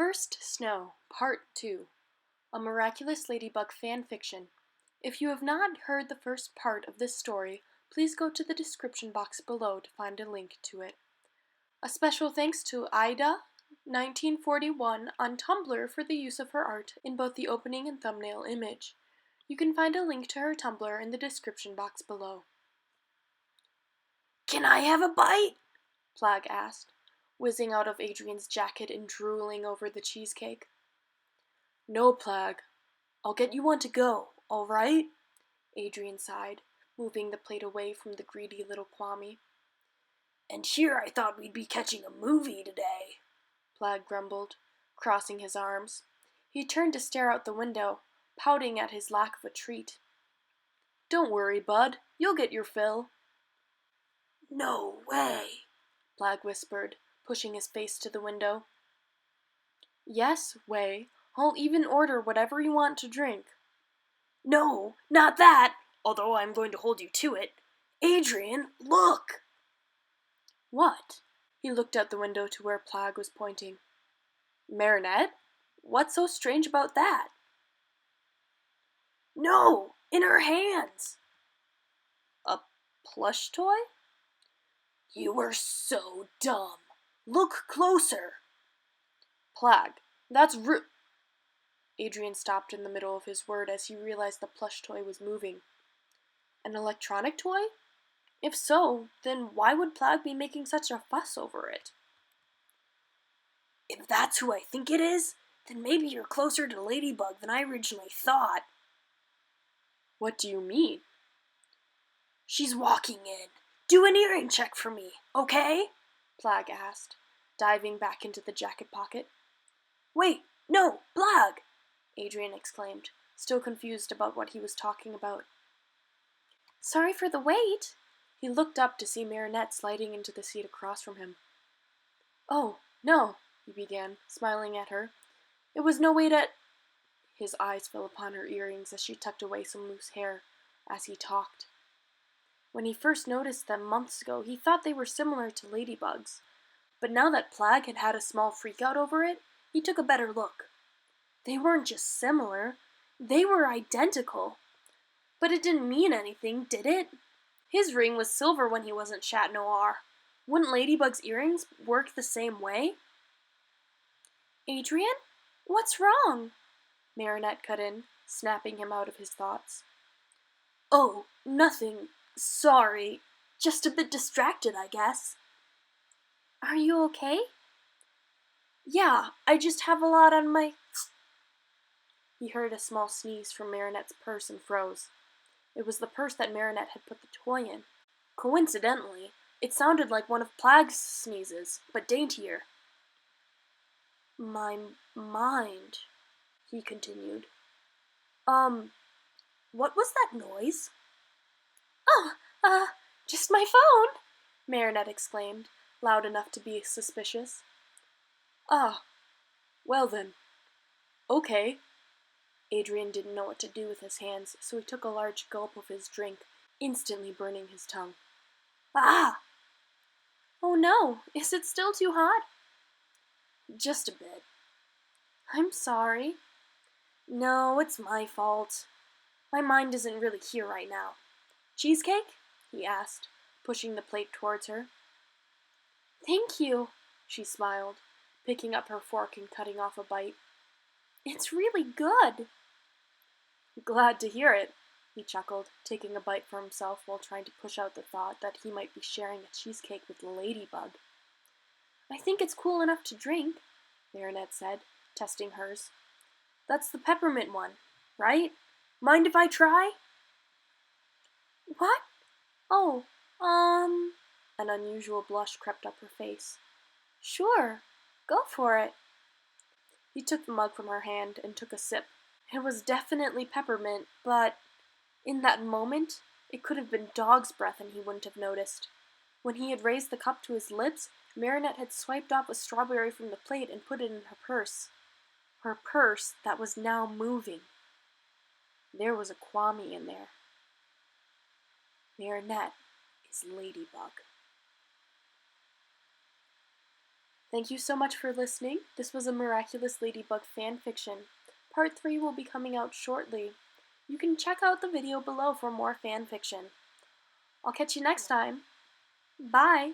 First Snow, Part 2, a Miraculous Ladybug Fanfiction. If you have not heard the first part of this story, please go to the description box below to find a link to it. A special thanks to Ida1941 on Tumblr for the use of her art in both the opening and thumbnail image. You can find a link to her Tumblr in the description box below. "Can I have a bite?" Plagg asked, whizzing out of Adrien's jacket and drooling over the cheesecake. "No, Plagg. I'll get you one to go, all right?" Adrien sighed, moving the plate away from the greedy little Kwame. "And here I thought we'd be catching a movie today," Plagg grumbled, crossing his arms. He turned to stare out the window, pouting at his lack of a treat. "Don't worry, bud. You'll get your fill." "No way," Plagg whispered, pushing his face to the window. "Yes, Way. I'll even order whatever you want to drink." "No, not that, although I'm going to hold you to it. Adrien, look!" "What?" He looked out the window to where Plagg was pointing. "Marinette? What's so strange about that?" "No, in her hands." "A plush toy?" "You were so dumb. Look closer." "Plagg, that's Adrien stopped in the middle of his word as he realized the plush toy was moving. An electronic toy? If so, then why would Plagg be making such a fuss over it? "If that's who I think it is, then maybe you're closer to Ladybug than I originally thought." "What do you mean?" "She's walking in. Do an earring check for me, okay?" Plagg asked, diving back into the jacket pocket. "Wait, no, Plagg!" Adrien exclaimed, still confused about what he was talking about. "Sorry for the wait." He looked up to see Marinette sliding into the seat across from him. "Oh, no," he began, smiling at her. "It was no way to—" His eyes fell upon her earrings as she tucked away some loose hair as he talked. When he first noticed them months ago, he thought they were similar to ladybugs. But now that Plagg had had a small freakout over it, he took a better look. They weren't just similar, they were identical. But it didn't mean anything, did it? His ring was silver when he wasn't Chat Noir. Wouldn't Ladybug's earrings work the same way? "Adrien? What's wrong?" Marinette cut in, snapping him out of his thoughts. "Oh, nothing. Sorry. Just a bit distracted, I guess." "Are you okay?" "Yeah, I just have a lot on my—" He heard a small sneeze from Marinette's purse and froze. It was the purse that Marinette had put the toy in. Coincidentally, it sounded like one of Plagg's sneezes, but daintier. "My mind," he continued. What was that noise?" "Oh, just my phone," Marinette exclaimed, loud enough to be suspicious. "Ah, well then. Okay." Adrien didn't know what to do with his hands, so he took a large gulp of his drink, instantly burning his tongue. "Ah!" "Oh no, is it still too hot?" "Just a bit." "I'm sorry." "No, it's my fault. My mind isn't really here right now. Cheesecake?" he asked, pushing the plate towards her. "Thank you," she smiled, picking up her fork and cutting off a bite. "It's really good." "Glad to hear it," he chuckled, taking a bite for himself while trying to push out the thought that he might be sharing a cheesecake with Ladybug. "I think it's cool enough to drink," Marinette said, testing hers. "That's the peppermint one, right? Mind if I try?" "What? Oh, An unusual blush crept up her face. "Sure, go for it." He took the mug from her hand and took a sip. It was definitely peppermint, but in that moment, it could have been dog's breath and he wouldn't have noticed. When he had raised the cup to his lips, Marinette had swiped off a strawberry from the plate and put it in her purse. Her purse that was now moving. There was a Kwame in there. Marinette is Ladybug. Thank you so much for listening. This was a Miraculous Ladybug fanfiction. Part 3 will be coming out shortly. You can check out the video below for more fanfiction. I'll catch you next time. Bye!